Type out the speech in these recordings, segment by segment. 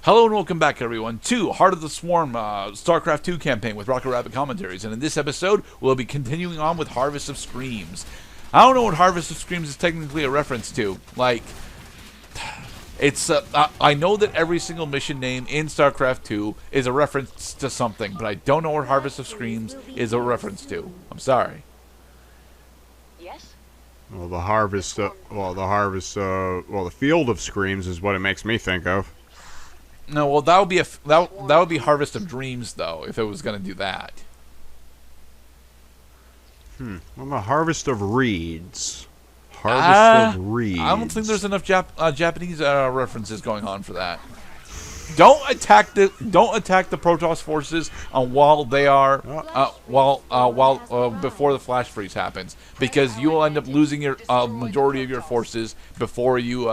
Hello and welcome back, everyone, to Heart of the Swarm StarCraft 2 campaign with Rocket Rabbit Commentaries. And in this episode, we'll be continuing on with Harvest of Screams. I don't know what Harvest of Screams is technically a reference to. Like, it's I know that every single mission name in StarCraft 2 is a reference to something, but I don't know what Harvest of Screams is a reference to. I'm sorry. Yes. Well, the Field of Screams is what it makes me think of. No, well, that would be Harvest of Dreams, though, if it was going to do that. Well, the Harvest of Reeds. Harvest of Reeds. I don't think there's enough Japanese references going on for that. Don't attack the Protoss forces while they are before the flash freeze happens, because you will end up losing your majority of your forces before you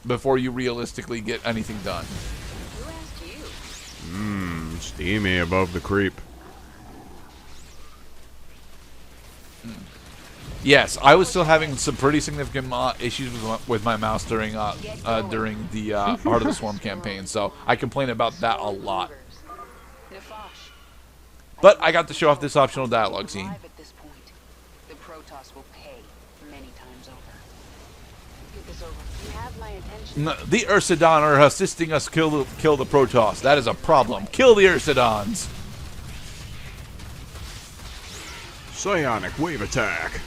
realistically get anything done. Steamy above the creep. Yes, I was still having some pretty significant issues with my mouse during the Heart of the Swarm campaign, so I complain about that a lot. But I got to show off this optional dialogue scene. The Protoss will pay many times over. Get this over. You have my attention. The Ursadon are assisting us kill the Protoss. That is a problem. Kill the Ursadons. Psionic wave attack.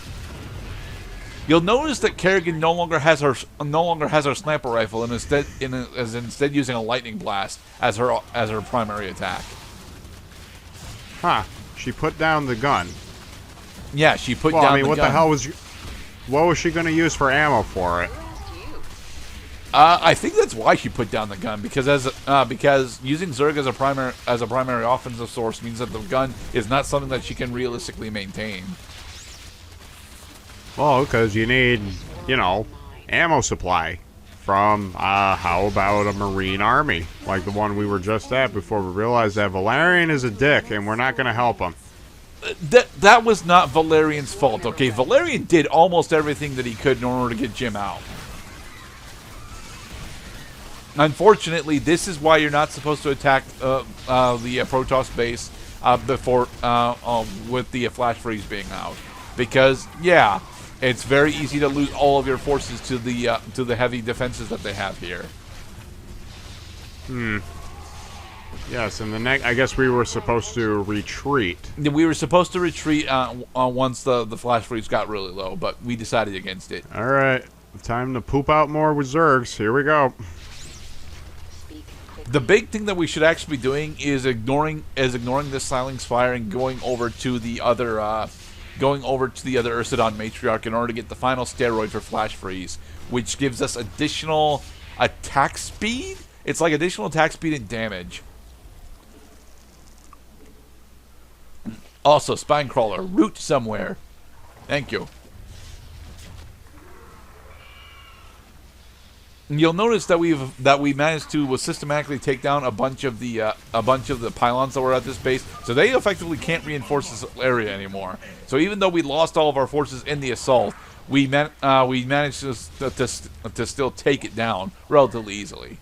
You'll notice that Kerrigan no longer has her sniper rifle and is instead using a lightning blast as her primary attack. Huh. She put down the gun. Yeah, she put down the gun. What the hell what was she going to use for ammo for it? I think that's why she put down the gun, because using Zerg as a primary offensive source means that the gun is not something that she can realistically maintain. Well, because you need, ammo supply from, how about a Marine army, like the one we were just at before we realized that Valerian is a dick and we're not going to help him. That was not Valerian's fault, okay? Valerian did almost everything that he could in order to get Jim out. Unfortunately, this is why you're not supposed to attack the Protoss base before with the flash freeze being out, because yeah, it's very easy to lose all of your forces to the heavy defenses that they have here. Yes, and I guess we were supposed to retreat. We were supposed to retreat once the flash freeze got really low, but we decided against it. All right, time to poop out more with Zergs. Here we go. The big thing that we should actually be doing is ignoring this Silence Fire and going over to the other Ursadon matriarch in order to get the final steroid for Flash Freeze, which gives us additional attack speed. It's like additional attack speed and damage. Also, Spine Crawler, root somewhere. Thank you. You'll notice that we managed to systematically take down a bunch of the pylons that were at this base, so they effectively can't reinforce this area anymore. So even though we lost all of our forces in the assault, we managed to still take it down relatively easily.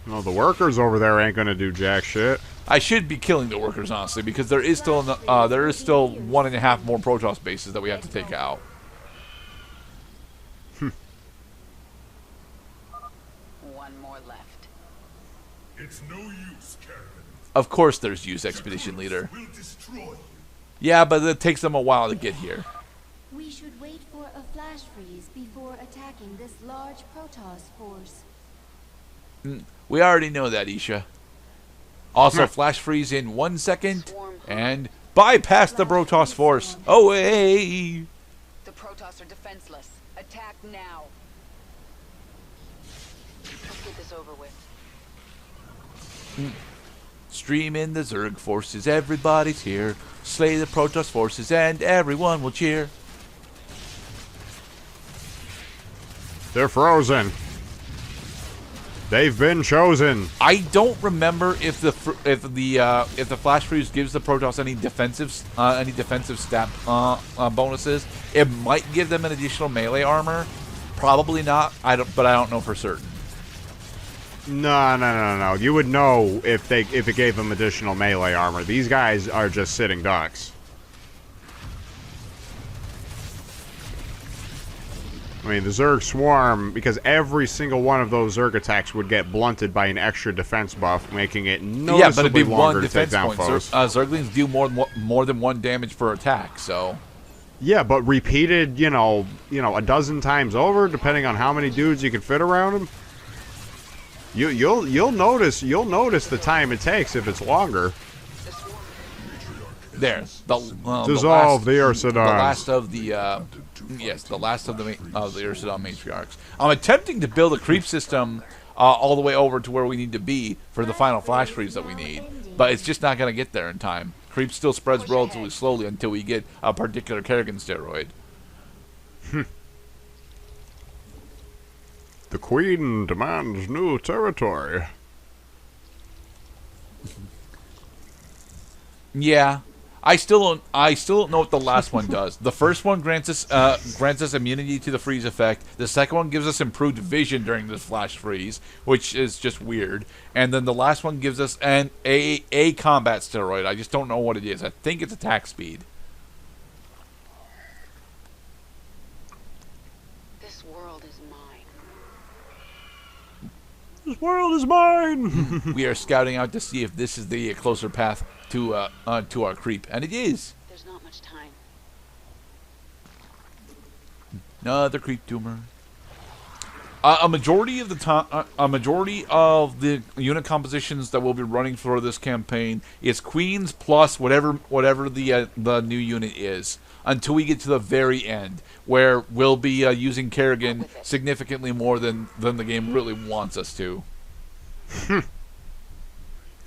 Well, the workers over there ain't gonna do jack shit. I should be killing the workers, honestly, because there is still 1.5 more Protoss bases that we have to take out. It's no use, Kerrigan. Of course there's use, Expedition Leader. Yeah, but it takes them a while to get here. We should wait for a flash freeze before attacking this large Protoss force. We already know that, Isha. Also, flash freeze in 1 second and bypass the Protoss force. Away! The Protoss are defenseless. Attack now. Let's get this over with. Stream in the Zerg forces, everybody's here. Slay the Protoss forces and everyone will cheer. They're frozen. They've been chosen. I don't remember if the flash freeze gives the Protoss any defensive stat bonuses. It might give them an additional melee armor. Probably not. But I don't know for certain. No. You would know if it gave them additional melee armor. These guys are just sitting ducks. I mean, the Zerg swarm, because every single one of those Zerg attacks would get blunted by an extra defense buff, making it noticeably longer to take down foes. Zerglings do more than 1 damage per attack, so... Yeah, but repeated, you know, a dozen times over, depending on how many dudes you can fit around them. You'll notice the time it takes if it's longer. There, dissolve the Ursadons. The last of the yes, the last of the Ursadon matriarchs. I'm attempting to build a creep system all the way over to where we need to be for the final flash freeze that we need, but it's just not going to get there in time. Creep still spreads relatively slowly until we get a particular Kerrigan steroid. The Queen demands new territory. Yeah, I still don't know what the last one does. The first one grants us immunity to the freeze effect. The second one gives us improved vision during the flash freeze, which is just weird. And then the last one gives us a combat steroid. I just don't know what it is. I think it's attack speed. This world is mine. This world is mine. We are scouting out to see if this is the closer path to our creep, and it is. There's not much time. Another creep tumor. A majority of the unit compositions that we'll be running for this campaign is queens plus whatever the new unit is, until we get to the very end, where we'll be using Kerrigan significantly more than the game really wants us to. I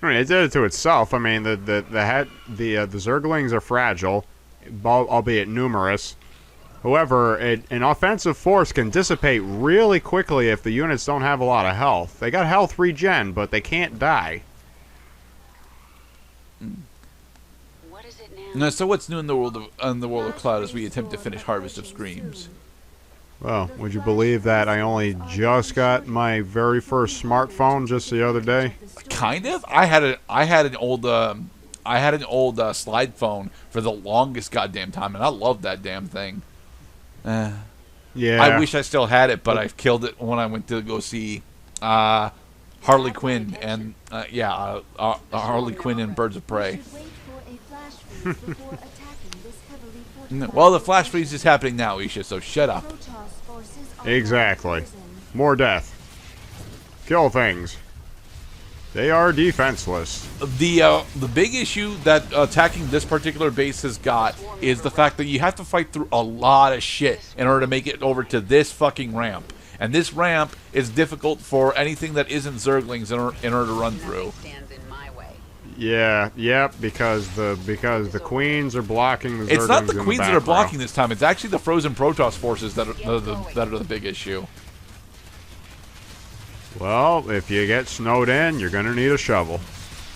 mean, it did it to itself. I mean, the Zerglings are fragile, albeit numerous. However, an offensive force can dissipate really quickly if the units don't have a lot of health. They got health regen, but they can't die. What is it now? So what's new in the world of Cloud as we attempt to finish Harvest of Screams? Well, would you believe that I only just got my very first smartphone just the other day? Kind of. I had an old slide phone for the longest goddamn time, and I loved that damn thing. Yeah. I wish I still had it, but I killed it when I went to go see Harley Quinn and Harley Quinn and Birds of Prey. Well, the flash freeze is happening now, Isha, so shut up. Exactly. More death. Kill things. They are defenseless. The big issue that attacking this particular base has got is the fact that you have to fight through a lot of shit in order to make it over to this fucking ramp. And this ramp is difficult for anything that isn't Zerglings in order to run through. Yeah, because the queens are blocking the Zerglings. It's not the queens that are blocking this time. It's actually the frozen Protoss forces that are the big issue. Well, if you get snowed in, you're gonna need a shovel.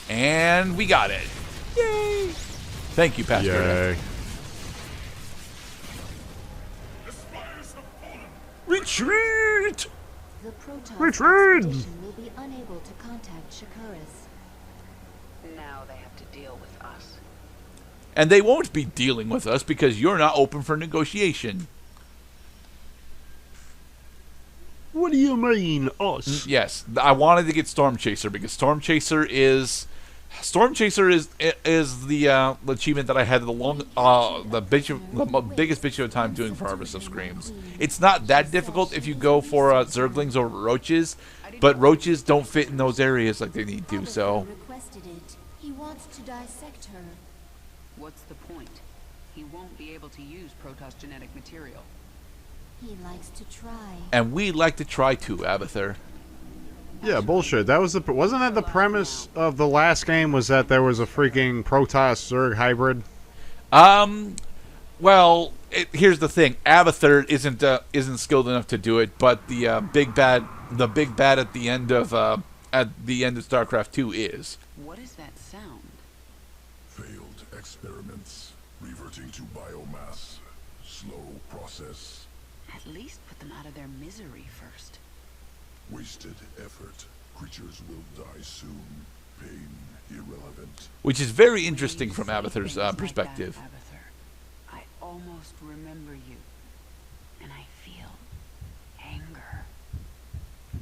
And we got it. Yay! Thank you, Pastor. Yay. Retreat! The Protoss Retreat! expedition will be unable to contact Shakaris. Now they have to deal with us. And they won't be dealing with us because you're not open for negotiation. What do you mean, us? Yes, I wanted to get Storm Chaser because Storm Chaser is the achievement that I had the biggest bitch of a time doing for Harvest of Screams. It's not that difficult if you go for Zerglings over Roaches, but Roaches don't fit in those areas like they need to. So Requested it. He wants to dissect her. What's the point? He won't be able to use Protoss genetic material. He likes to try. and we like to try too, Abathur. Yeah, bullshit. That was wasn't that the premise of the last game? Was that there was a freaking Protoss Zerg hybrid? Well, here's the thing: Abathur isn't skilled enough to do it, but the big bad at the end of StarCraft 2 is. What is that sound? Failed experiments, reverting to biomass. Slow process. At least put them out of their misery first. Wasted effort. Creatures will die soon. Pain irrelevant. Which is very interesting from Abather's perspective. Abather, I almost remember you. And I feel anger.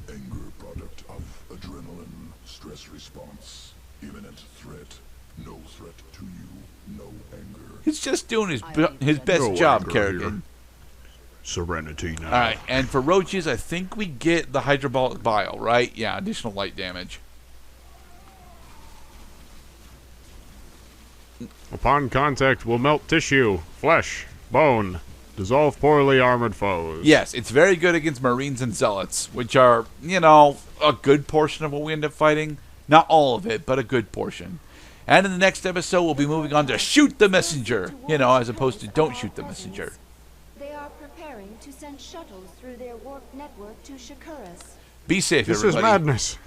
Anger product of adrenaline. Stress response. Imminent threat. No threat to you. No anger. He's just doing his best No job, anger Kerrigan. here. Serenity now. Alright, and for roaches, I think we get the hydraulic bile, right? Yeah, additional light damage. Upon contact, will melt tissue, flesh, bone, dissolve poorly armored foes. Yes, it's very good against Marines and Zealots, which are, you know, a good portion of what we end up fighting. Not all of it, but a good portion. And in the next episode, we'll be moving on to shoot the messenger, you know, as opposed to don't shoot the messenger. They are preparing to send shuttles through their warp network to Shakuras. Be safe, This everybody. is madness.